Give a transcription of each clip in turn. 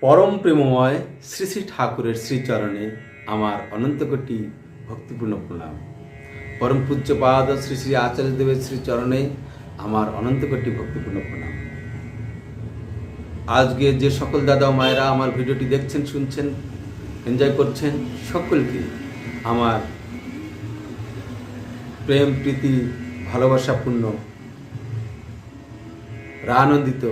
পরম প্রেমময় শ্রী শ্রী ঠাকুরের শ্রীচরণে আমার অনন্তকোটি ভক্তিপূর্ণ প্রণাম। পরম পূজ্যপাদ শ্রী শ্রী আচার্যদেবের শ্রীচরণে আমার অনন্তকোটি ভক্তিপূর্ণ প্রণাম। আজকে যে সকল দাদা ও মায়েরা আমার ভিডিওটি দেখছেন, শুনছেন, এনজয় করছেন, সকলকে আমার প্রেম, প্রীতি, ভালোবাসাপূর্ণ, রানন্দিত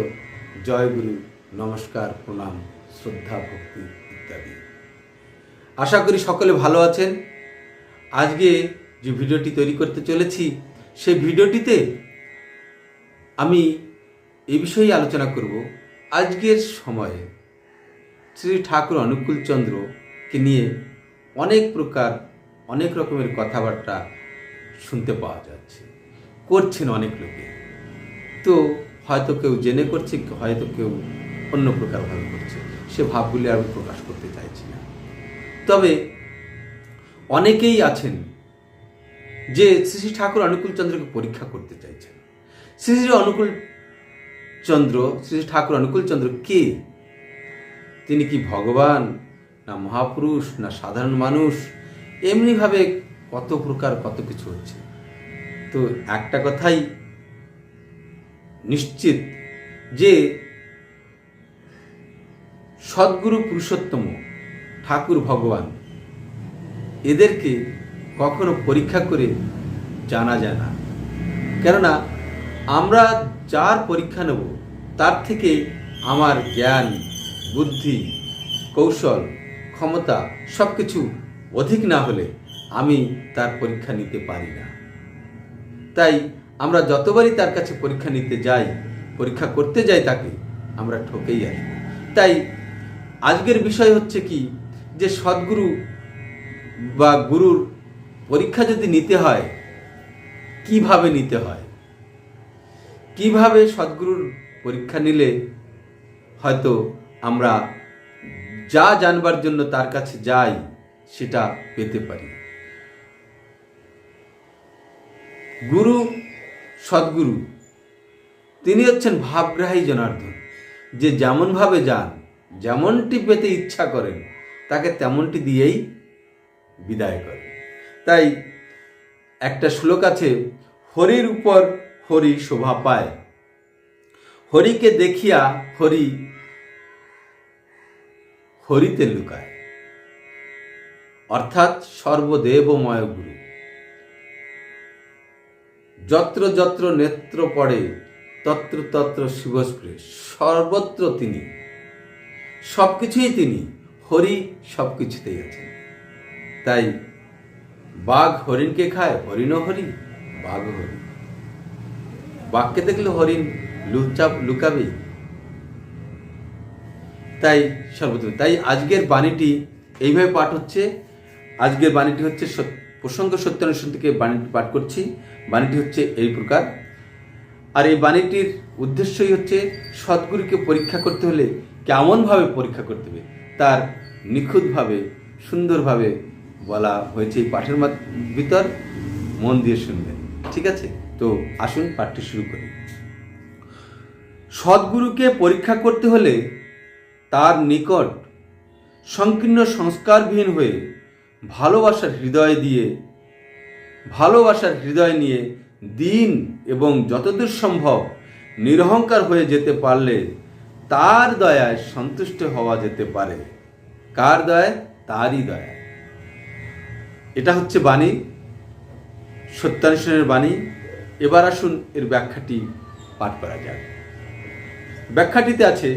জয়গুরু, নমস্কার, প্রণাম, শ্রদ্ধা, ভক্তি ইত্যাদি। আশা করি সকলে ভালো আছেন। আজকে যে ভিডিওটি তৈরি করতে চলেছি, সেই ভিডিওটিতে আমি এই বিষয়ে আলোচনা করব। আজকের সময়ে শ্রী ঠাকুর অনুকূলচন্দ্রকে নিয়ে অনেক প্রকার, অনেক রকমের কথাবার্তা শুনতে পাওয়া যাচ্ছে, করছেন অনেক লোকে। তো হয়তো কেউ জেনে করছে, হয়তো কেউ অন্য প্রকারভাবে করছে, সে ভাবগুলি আমি প্রকাশ করতে চাইছি না। তবে অনেকেই আছেন যে শ্রী শ্রী ঠাকুর অনুকূলচন্দ্রকে পরীক্ষা করতে চাইছেন। শ্রী শ্রী শ্রী ঠাকুর অনুকূলচন্দ্র কে? তিনি কি ভগবান, না মহাপুরুষ, না সাধারণ মানুষ? এমনিভাবে কত প্রকার, কত কিছু হচ্ছে। তো একটা কথাই নিশ্চিত যে সদ্গুরু পুরুষোত্তম ঠাকুর ভগবান, এদেরকে কখনো পরীক্ষা করে জানা যায় না। কেননা আমরা যার পরীক্ষা নেব তার থেকে আমার জ্ঞান, বুদ্ধি, কৌশল, ক্ষমতা সব কিছু অধিক না হলে আমি তার পরীক্ষা নিতে পারি না। তাই আমরা যতবারই তার কাছে পরীক্ষা নিতে যাই, পরীক্ষা করতে যাই, তাকে আমরা ঠকেই আসব। তাই আজকের বিষয় হচ্ছে কি, যে সদ্গুরু বা গুরুর পরীক্ষা যদি নিতে হয়, কিভাবে নিতে হয়, কিভাবে সদ্গুরুর পরীক্ষা নিলে হয়তো আমরা যা জানবার জন্য তার কাছে যাই সেটা পেতে পারি। গুরু, সদ্গুরু, তিনি হচ্ছেন ভাবগ্রাহী জনার্দন, যে যেমনভাবে যান, যেমনটি পেতে ইচ্ছা করেন, তাকে তেমনটি দিয়েই বিদায় করেন। তাই একটা শ্লোক আছে, হরির উপর হরি শোভা পায়, হরিকে দেখিয়া হরি হরিতে লুকায়। অর্থাৎ সর্বদেবময় গুরু। যত্র যত্র নেত্র পড়ে তত্র তত্র শিবস্পৃহ। সর্বত্র তিনি, সবকিছুই তিনি, হরি সবকিছুতেই আছেন। তাই বাঘ হরিণকে খায়, হরিণও হরি, বাঘও হরি। বাঘকে দেখলে হরিণ লুকাবে। তাই সর্বত্র। তাই আজকের বাণীটি এইভাবে পাঠ হচ্ছে। আজকের বাণীটি হচ্ছে, প্রসঙ্গ সত্যানুষ্ঠান থেকে বাণীটি পাঠ করছি। বাণীটি হচ্ছে এই প্রকার। আর এই বাণীটির উদ্দেশ্যই হচ্ছে সদ্গুরুকে পরীক্ষা করতে হলে কেমনভাবে পরীক্ষা করতে হবে তার নিখুঁতভাবে, সুন্দরভাবে বলা হয়েছে এই পাঠের ভিতর। মন দিয়ে শুনবেন, ঠিক আছে? তো আসুন পাঠটি শুরু করি। সদ্গুরুকে পরীক্ষা করতে হলে তার নিকট সংকীর্ণ সংস্কারবিহীন হয়ে ভালোবাসার হৃদয় নিয়ে দিন এবং যতদূর সম্ভব নিরহংকার হয়ে যেতে পারলে তার দয়ায় সন্তুষ্ট হওয়া যেতে পারে। কার দয়ায়? তারই দয়ায়। এটা হচ্ছে বাণী, সত্যানুষ্ঠানের বাণী। এবার আসুন এর ব্যাখ্যাটি পাঠ করা যাক। ব্যাখ্যাটিতে আছে,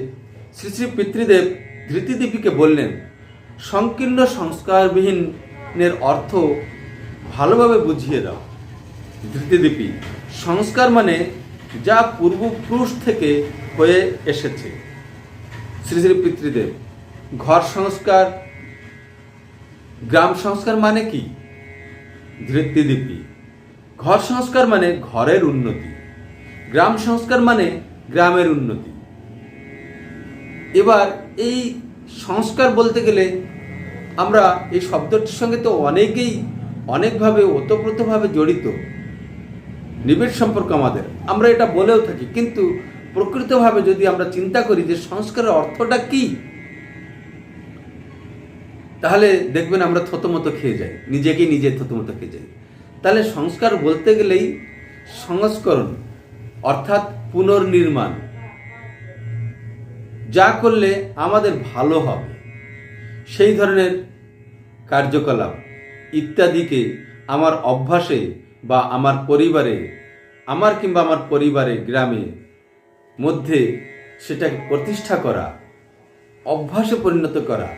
শ্রী শ্রী পিতৃদেব ধৃতিদেবীকে বললেন, সংকীর্ণ সংস্কারবিহীনের অর্থ ভালোভাবে বুঝিয়ে দাও। ধৃতিদেবী, সংস্কার মানে যা পূর্বপুরুষ থেকে হয়ে এসেছে। শ্রী শ্রী পিতৃদেব, ঘর সংস্কার, গ্রাম সংস্কার মানে কি? ধৃতিদেবী, ঘর সংস্কার মানে ঘরের উন্নতি, গ্রাম সংস্কার মানে গ্রামের উন্নতি। এবার এই সংস্কার বলতে গেলে আমরা এই শব্দটির সঙ্গে তো অনেকেই অনেকভাবে ওতপ্রোতভাবে জড়িত, নিবিড় সম্পর্ক আমাদের, আমরা এটা বলেও থাকি। কিন্তু প্রকৃতভাবে যদি আমরা চিন্তা করি যে সংস্কারের অর্থটা কি, তাহলে দেখবেন আমরা থতমত খেয়ে যাই, নিজেকে নিজে থতমত খেয়ে যাই। তাহলে সংস্কার বলতে গেলেই সংস্করণ অর্থাৎ পুনর্নির্মাণ, যা করলে আমাদের ভালো হবে সেই ধরনের কার্যকলাপ ইত্যাদিকে আমার অভ্যাসে বা আমার পরিবারে, আমার পরিবারে, গ্রামে মধ্যে সেটাকে প্রতিষ্ঠা করা, অভ্যাসে পরিণত করা,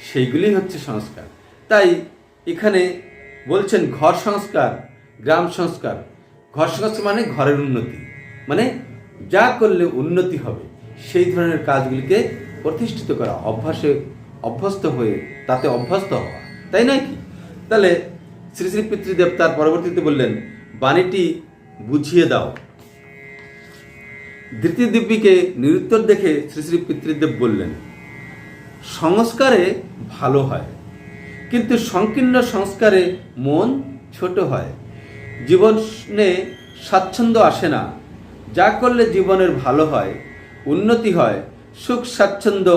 সেইগুলি হচ্ছে সংস্কার। তাই এখানে বলছেন ঘর সংস্কার, গ্রাম সংস্কার। ঘর সংস্কার মানে ঘরের উন্নতি, মানে যা করলে উন্নতি হবে সেই ধরনের কাজগুলিকে প্রতিষ্ঠিত করা, অভ্যস্ত হয়ে তাতে অভ্যস্ত হওয়া, তাই নয় কি? তাহলে শ্রী শ্রী পিতৃদেব তার পরবর্তীতে বললেন, বাণীটি বুঝিয়ে দাও। ধৃতি দিব্যিকে নিরুত্তর দেখে শ্রী শ্রী পিতৃদেব বললেন, সংস্কারে ভালো হয়, কিন্তু সংকীর্ণ সংস্কারে মন ছোট হয়, জীবনে স্বাচ্ছন্দ্য আসে না। যা করলে জীবনের ভালো হয়, উন্নতি হয়, সুখ স্বাচ্ছন্দ্য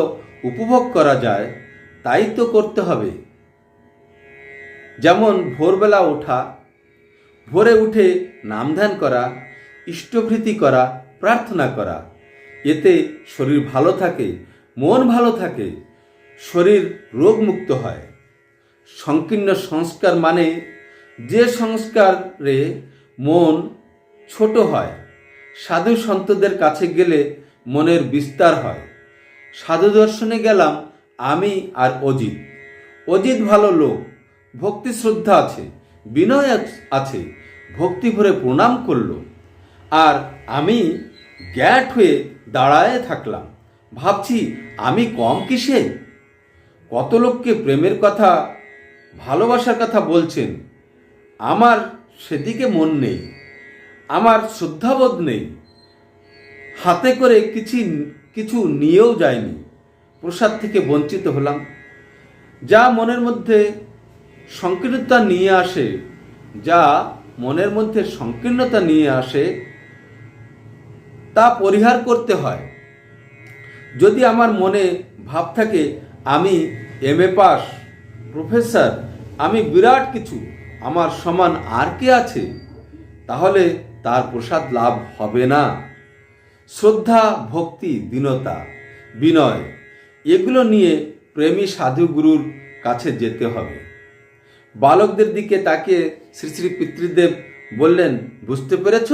উপভোগ করা যায়, তাই তো করতে হবে। যেমন ভোরবেলা ওঠা, ভোরে উঠে নাম ধ্যান করা, ইষ্টভৃতি করা, প্রার্থনা করা, এতে শরীর ভালো থাকে, মন ভালো থাকে, শরীর রোগমুক্ত হয়। সংকীর্ণ সংস্কার মানে যে সংস্কারে মন ছোট হয়। সাধু সন্তদের কাছে গেলে মনের বিস্তার হয়। সাধু দর্শনে গেলাম আমি আর অজিত। অজিত ভালো লোক, ভক্তি শ্রদ্ধা আছে, বিনয় আছে, ভক্তি ভরে প্রণাম করল, আর আমি গ্যাট হয়ে দাঁড়ায় থাকলাম, ভাবছি আমি কম কিসে? কত লোককে প্রেমের কথা, ভালোবাসার কথা বলছেন, আমার সেদিকে মন নেই, আমার শ্রদ্ধাবোধ নেই, হাতে করে কিছু নিয়েও যায়নি, প্রসাদ থেকে বঞ্চিত হলাম। যা মনের মধ্যে সংকীর্ণতা নিয়ে আসে তা পরিহার করতে হয়। যদি আমার মনে ভাব থাকে আমি MA পাস, প্রফেসর, আমি বিরাট কিছু, আমার সমান আর কে আছে, তাহলে তার প্রসাদ লাভ হবে না। শ্রদ্ধা, ভক্তি, দীনতা, বিনয়, এগুলো নিয়ে প্রেমী সাধুগুরুর কাছে যেতে হবে। বালকদের দিকে তাকিয়ে শ্রী শ্রী পিতৃদেব বললেন, বুঝতে পেরেছ?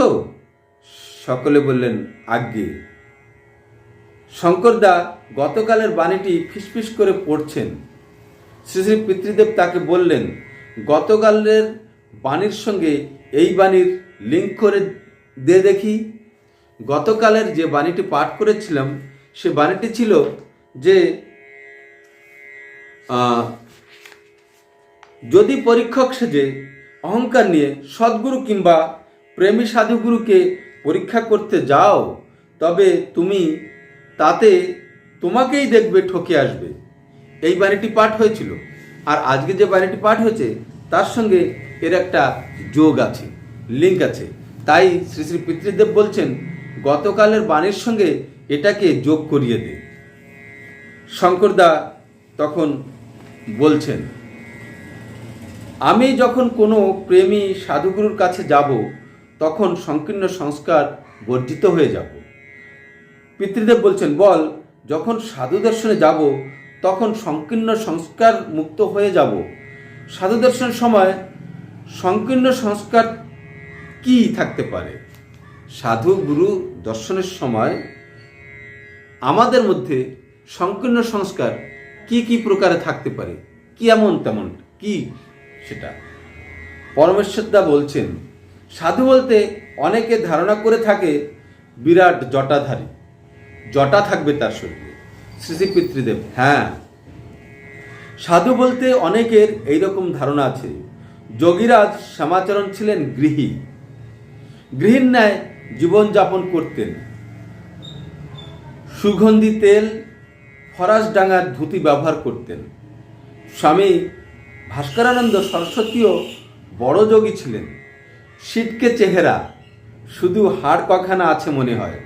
সকলে বললেন, আজ্ঞে। শঙ্করদা গতকালের বাণীটি ফিসফিস করে পড়ছেন। শ্রী শ্রী পিতৃদেব তাকে বললেন, গতকালের বাণীর সঙ্গে এই বাণীর লিঙ্ক করে দে দেখি। গতকালের যে বাণীটি পাঠ করেছিলাম সে বাণীটি ছিল যে যদি পরীক্ষক সেজে অহংকার নিয়ে সদ্গুরু কিংবা প্রেমী সাধুগুরুকে পরীক্ষা করতে যাও, তবে তুমি তাতে তোমাকেই দেখবে ঠকে আসবে। এই বাণীটি পাঠ হয়েছিল, আর আজকে যে বাণীটি পাঠ হয়েছে তার সঙ্গে এর একটা যোগ আছে, লিঙ্ক আছে। তাই শ্রী শ্রী পিতৃদেব বলছেন, গতকালের বাণীর সঙ্গে এটাকে যোগ করিয়ে দে। শঙ্করদা তখন বলছেন, আমি যখন কোনো প্রেমী সাধুগুরুর কাছে যাব তখন সংকীর্ণ সংস্কার বর্জিত হয়ে যাব। পিতৃদেব বলছেন, বল, যখন সাধু দর্শনে যাব তখন সংকীর্ণ সংস্কার মুক্ত হয়ে যাব। সাধু দর্শনের সময় সংকীর্ণ সংস্কার কি থাকতে পারে? সাধু গুরু দর্শনের সময় আমাদের মধ্যে সংকীর্ণ সংস্কার কি কি প্রকারে থাকতে পারে, কি এমন তেমন কি সেটা? পরমেশ্বরদা বলছেন, সাধু বলতে অনেকে ধারণা করে থাকে বিরাট জটাধারী, জটা থাকবে তার শরীরে। শ্রী শ্রী পিতৃদেব, হ্যাঁ, সাধু বলতে অনেকের এইরকম ধারণা আছে। যোগীরাজ শ্যামাচরণ ছিলেন গৃহী, গৃহীর ন্যায় জীবনযাপন করতেন। সুগন্ধি তেল, ফরাসডাঙ্গার ধুতি ব্যবহার করতেন। স্বামী ভাস্করানন্দ সরস্বতীও বড় যোগী ছিলেন। সিটকে চেহারা, শুধু হাড় কখানা আছে মনে হয়।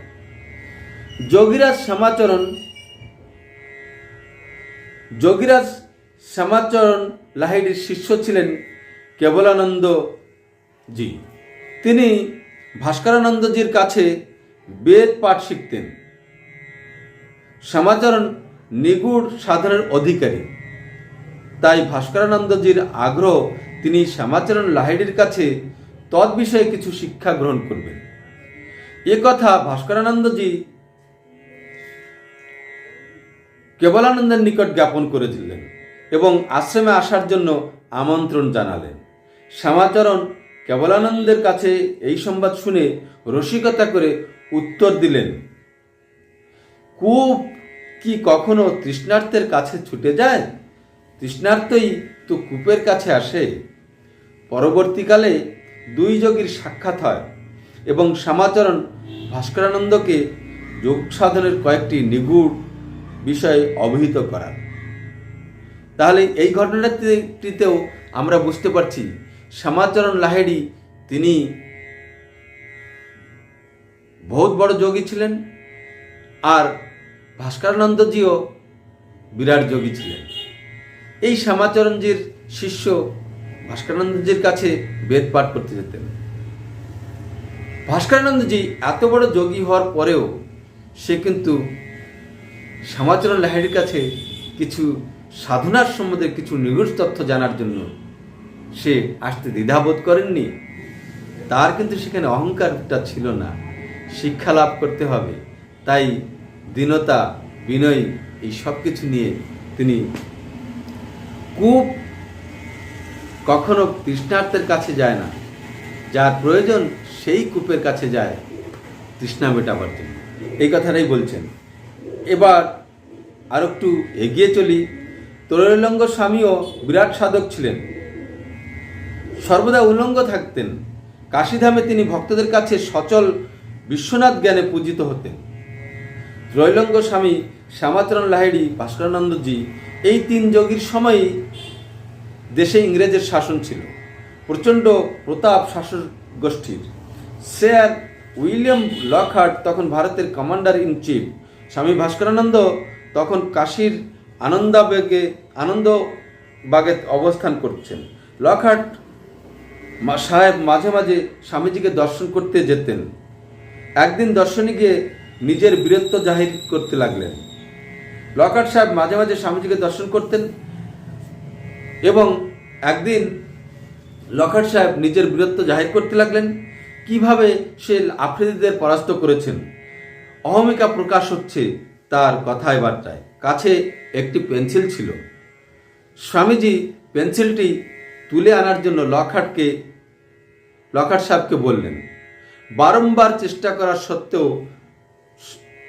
যোগীরাজ শ্যামাচরণ লাহিড়ির শিষ্য ছিলেন কেবলানন্দ জি। তিনি ভাস্করানন্দজির কাছে বেদ পাঠ শিখতেন। শ্যামাচরণ নিগুড় সাধনের অধিকারী, তাই ভাস্করানন্দজির আগ্রহ তিনি শ্যামাচরণ লাহিড়ির কাছে তৎবিষয়ে কিছু শিক্ষা গ্রহণ করবেন। এ কথা ভাস্করানন্দজি কেবলানন্দের নিকট জ্ঞাপন করেছিলেন এবং আশ্রমে আসার জন্য আমন্ত্রণ জানালেন। শ্যামাচরণ কেবলানন্দের কাছে এই সংবাদ শুনে রসিকতা করে উত্তর দিলেন, কূপ কি কখনো তৃষ্ণার্তের কাছে ছুটে যায়? তৃষ্ণার্তই তো কূপের কাছে আসে। পরবর্তীকালে দুই যোগীর সাক্ষাৎ হয় এবং শ্যামাচরণ ভাস্করানন্দকে যোগ সাধনের কয়েকটি নিগূঢ় বিষয়ে অবহিত করান। তাহলে এই ঘটনাটিতেও আমরা বুঝতে পারছি শ্যামাচরণ লাহিড়ি তিনি বহুত বড় যোগী ছিলেন, আর ভাস্করানন্দজিও বিরাট যোগী ছিলেন। এই শ্যামাচরণজির শিষ্য ভাস্করানন্দজির কাছে বেদ পাঠ করতে যেতেন। ভাস্করানন্দজি এত বড় যোগী হওয়ার পরেও সে কিন্তু শ্যামাচরণ লাহিড়ির কাছে কিছু সাধনার সম্বন্ধে কিছু নিগুড় তথ্য জানার জন্য সে আসতে দ্বিধাবোধ করেননি। তার কিন্তু সেখানে অহংকারটা ছিল না, শিক্ষা লাভ করতে হবে, তাই দীনতা বিনয় এই সব কিছু নিয়ে তিনি কূপ কখনো তৃষ্ণার্তের কাছে যায় না, যার প্রয়োজন সেই কূপের কাছে যায় তৃষ্ণা মেটাবার জন্য, এই কথাটাই বলছেন। এবার আর একটু এগিয়ে চলি। ত্রৈলঙ্গ স্বামীও বিরাট সাধক ছিলেন, সর্বদা উলঙ্গ থাকতেন। কাশীধামে তিনি ভক্তদের কাছে সচল বিশ্বনাথ জ্ঞানে পূজিত হতেন। ত্রৈলঙ্গ স্বামী, শ্যামাচরণ লাহিড়ি, ভাস্করানন্দজি এই তিন যোগীর সময়ই দেশে ইংরেজের শাসন ছিল, প্রচণ্ড প্রতাপ শাসক গোষ্ঠীর। স্যার উইলিয়াম লকহার্ট তখন ভারতের কমান্ডার ইন চিফ। স্বামী ভাস্করানন্দ তখন কাশীর আনন্দবাগে অবস্থান করছেন। লকহার্ট সাহেব মাঝে মাঝে স্বামীজিকে দর্শন করতে যেতেন। একদিন দর্শনে গিয়ে নিজের বীরত্ব জাহির করতে লাগলেন। লকহার্ট সাহেব মাঝে মাঝে স্বামীজিকে দর্শন করতেন এবং একদিন লকহার্ট সাহেব নিজের বীরত্ব জাহির করতে লাগলেন, কিভাবে সে আফ্রিদিদের পরাস্ত করেছেন। অহমিকা প্রকাশ হচ্ছে তার কথায় বার্তায়। কাছে একটি পেন্সিল ছিল। স্বামীজি পেন্সিলটি তুলে আনার জন্য লকহার্ট সাহেবকে বললেন। বারংবার চেষ্টা করা সত্ত্বেও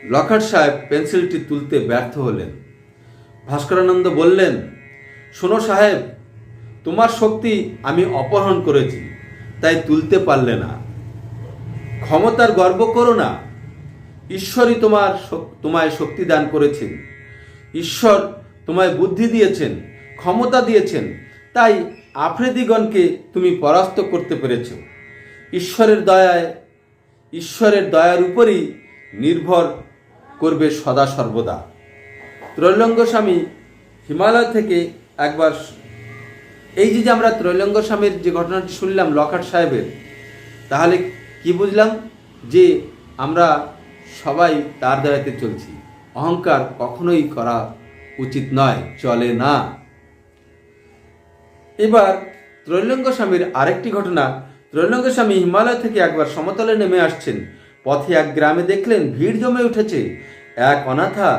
লকহার্ট সাহেব পেন্সিলটি তুলতে ব্যর্থ হলেন। ভাস্করানন্দ বললেন, শোনো সাহেব, তোমার শক্তি আমি অপহরণ করেছি, তাই তুলতে পারলে না। ক্ষমতার গর্ব করো না, ঈশ্বরই তোমায় শক্তি দান করেছেন। ঈশ্বর তোমায় বুদ্ধি দিয়েছেন, ক্ষমতা দিয়েছেন, তাই আফ্রিদিগণকে তুমি পরাস্ত করতে পেরেছ। ঈশ্বরের দয়ার উপরই নির্ভর করবে সদা সর্বদা। ত্রৈলঙ্গ স্বামী হিমালয় থেকে একবার, এই যে আমরা ত্রৈলঙ্গ স্বামীর যে ঘটনাটি শুনলাম লকহার্ট সাহেবের, তাহলে কি বুঝলাম? যে আমরা সবাই তার দয়াতে চলছি, অহংকার কখনোই করা উচিত নয়, চলে না। এবার ত্রৈলঙ্গ স্বামীর আরেকটি ঘটনা। ত্রৈলঙ্গ স্বামী হিমালয় থেকে একবার সমতলে নেমে আসছেন। পথে এক গ্রামে দেখলেন ভিড় জমে উঠেছে। এক অনাথা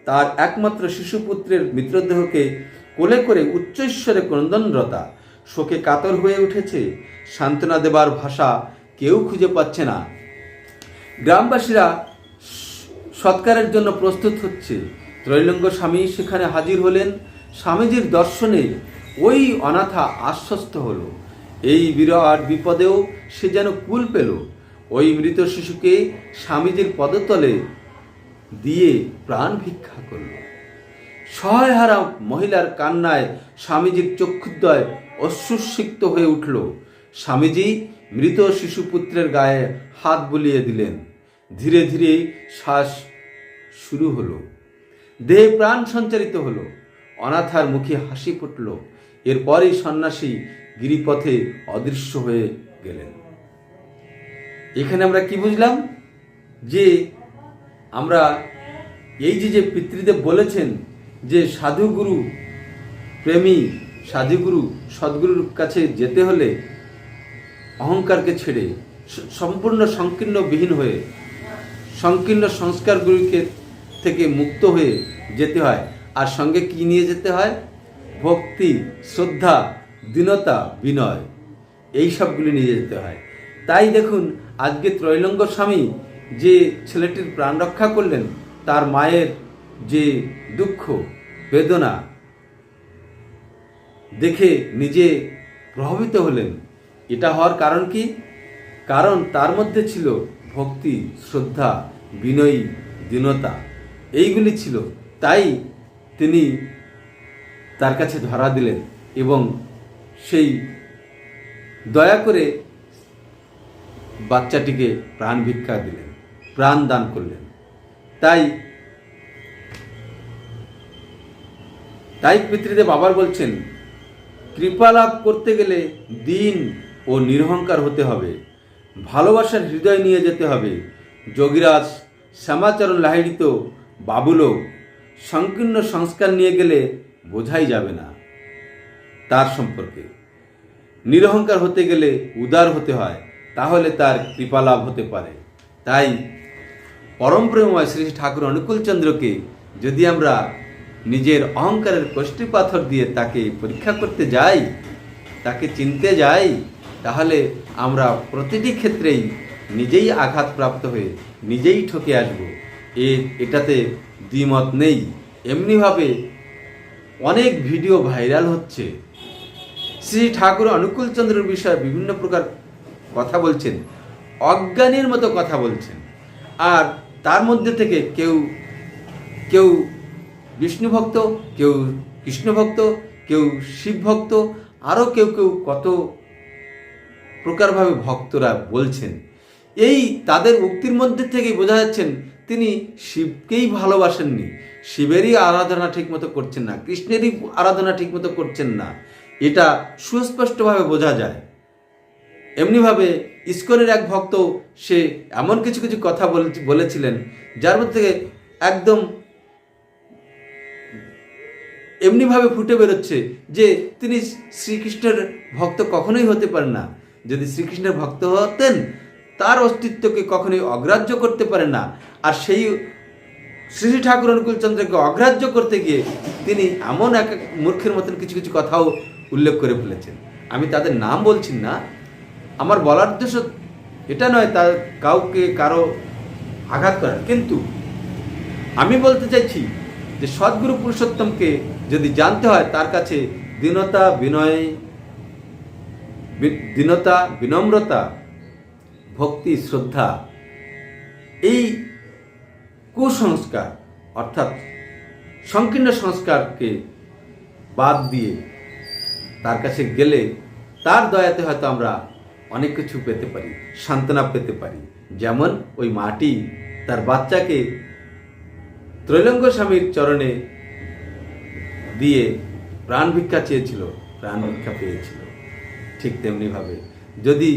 তার একমাত্র শিশুপুত্রের মৃতদেহকে কোলে করে উচ্চৈশ্বরে ক্রন্দনরতা, শোকে কাতর হয়ে উঠেছে। সান্ত্বনা দেবার ভাষা কেউ খুঁজে পাচ্ছে না। গ্রামবাসীরা সৎকারের জন্য প্রস্তুত হচ্ছে। ত্রৈলঙ্গ স্বামী সেখানে হাজির হলেন। স্বামীজির দর্শনে ওই অনাথা আশ্বস্ত হলো। এই বিরাট বিপদেও সে যেন কুল পেল। ওই মৃত শিশুকে স্বামীজির পদতলে দিয়ে প্রাণ ভিক্ষা করল। সহায়হারা মহিলার কান্নায় স্বামীজির চক্ষুদ্বয় অশ্রুসিক্ত হয়ে উঠল। স্বামীজি মৃত শিশুপুত্রের গায়ে হাত বুলিয়ে দিলেন। ধীরে ধীরে শ্বাস শুরু হলো, দেহে প্রাণ সঞ্চারিত হলো। অনাথার মুখে হাসি ফুটল। এরপরই সন্ন্যাসী গিরিপথে অদৃশ্য হয়ে গেলেন। এখানে আমরা কি বুঝলাম? যে আমরা এই যে পিতৃদেব বলেছেন যে সাধুগুরু প্রেমী, সাধুগুরু সদ্গুরুর কাছে যেতে হলে অহংকারকে ছেড়ে সম্পূর্ণ সংকীর্ণবিহীন হয়ে সংকীর্ণ সংস্কারগুলিকে থেকে মুক্ত হয়ে যেতে হয়। আর সঙ্গে কি নিয়ে যেতে হয়? ভক্তি, শ্রদ্ধা, দীনতা, বিনয়, এই সবগুলি নিয়ে যেতে হয়। তাই দেখুন, আজকে ত্রৈলঙ্গ স্বামী যে ছেলেটির প্রাণ রক্ষা করলেন, তার মায়ের যে দুঃখ বেদনা দেখে নিজে প্রভাবিত হলেন। এটা হওয়ার কারণ কি? কারণ তার মধ্যে ছিল ভক্তি, শ্রদ্ধা, বিনয়ী, দীনতা, এইগুলি ছিল। তাই তিনি তার কাছে ধরা দিলেন এবং সেই দয়া করে বাচ্চাটিকে প্রাণ ভিক্ষা দিলেন, প্রাণ দান করলেন। তাই পিতৃদেব আবার বলছেন, কৃপা লাভ করতে গেলে দীন ও নিরহংকার হতে হবে, ভালোবাসার হৃদয় নিয়ে যেতে হবে। যোগীরাজ শ্যামাচরণ লাহিড়ী তো বাবুলো, সংকীর্ণ সংস্কার নিয়ে গেলে বোঝাই যাবে না তার সম্পর্কে। নিরহংকার হতে গেলে উদার হতে হয়, তাহলে তার কৃপা লাভ হতে পারে। তাই পরম প্রেমময় শ্রী ঠাকুর অনুকূলচন্দ্রকে যদি আমরা নিজের অহংকারের কষ্টি পাথর দিয়ে তাকে পরীক্ষা করতে যাই, তাকে চিনতে যাই, তাহলে আমরা প্রতিটি ক্ষেত্রেই নিজেই আঘাতপ্রাপ্ত হয়ে নিজেই ঠকে আসব। এটাতে দ্বিমত নেই। এমনিভাবে অনেক ভিডিও ভাইরাল হচ্ছে, শ্রী ঠাকুর অনুকূলচন্দ্রের বিষয়ে বিভিন্ন প্রকার কথা বলছেন, অজ্ঞানীর মতো কথা বলছেন। আর তার মধ্যে থেকে কেউ কেউ বিষ্ণু ভক্ত, কেউ কৃষ্ণ ভক্ত, কেউ শিব ভক্ত, আরও কেউ কেউ কত প্রকারভাবে ভক্তরা বলছেন। এই তাদের উক্তির মধ্যে থেকেই বোঝা যাচ্ছেন তিনি শিবকেই ভালোবাসেননি, শিবেরই আরাধনা ঠিকমতো করছেন না, কৃষ্ণেরই আরাধনা ঠিকমতো করছেন না। এটা সুস্পষ্টভাবে বোঝা যায়। এমনিভাবে ইস্কনের এক ভক্ত, সে এমন কিছু কিছু কথা বলেছিলেন যার মধ্যে থেকে একদম এমনিভাবে ফুটে বেরোচ্ছে যে তিনি শ্রীকৃষ্ণের ভক্ত কখনোই হতে পারেন না। যদি শ্রীকৃষ্ণের ভক্ত হতেন, তার অস্তিত্বকে কখনোই অগ্রাহ্য করতে পারেন না। আর সেই শ্রী ঠাকুর অনুকূলচন্দ্রকে অগ্রাহ্য করতে গিয়ে তিনি এমন এক মূর্খের মতন কিছু কিছু কথাও উল্লেখ করে ফেলেছেন। আমি তাদের নাম বলছি না, আমার বলার উদ্দেশ্য এটা নয় তার কাউকে কারো আঘাত করার, কিন্তু আমি বলতে চাইছি যে সদ্গুরু পুরুষোত্তমকে যদি জানতে হয়, তার কাছে দীনতা, বিনম্রতা, ভক্তি, শ্রদ্ধা, এই কুসংস্কার অর্থাৎ সংকীর্ণ সংস্কারকে বাদ দিয়ে তার কাছে গেলে তার দয়াতে হয়তো আমরা অনেক কিছু পেতে পারি, সান্ত্বনা পেতে পারি। যেমন ওই মাটি তার বাচ্চাকে ত্রৈলঙ্গ স্বামীর চরণে দিয়ে প্রাণ ভিক্ষা চেয়েছিল, প্রাণ ভিক্ষা পেয়েছিল। ঠিক তেমনিভাবে যদি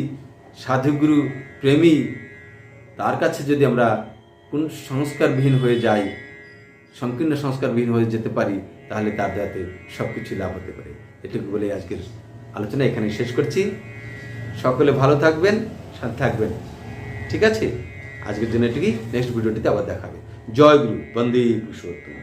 সাধুগুরু প্রেমী তার কাছে যদি আমরা কোন সংস্কারবিহীন হয়ে যাই, সংকীর্ণ সংস্কারবিহীন হয়ে যেতে পারি, তাহলে তার দয়াতে সব কিছু লাভ হতে পারে। এটুকু বলে আজকের আলোচনা এখানে শেষ করছি। সকলে ভালো থাকবেন, সাথে থাকবেন। ঠিক আছে, আজকের জন্য এটুকুই। নেক্সট ভিডিওটিতে আবার দেখাবে। জয় গুরু, বন্দে পুরুষোত্তম।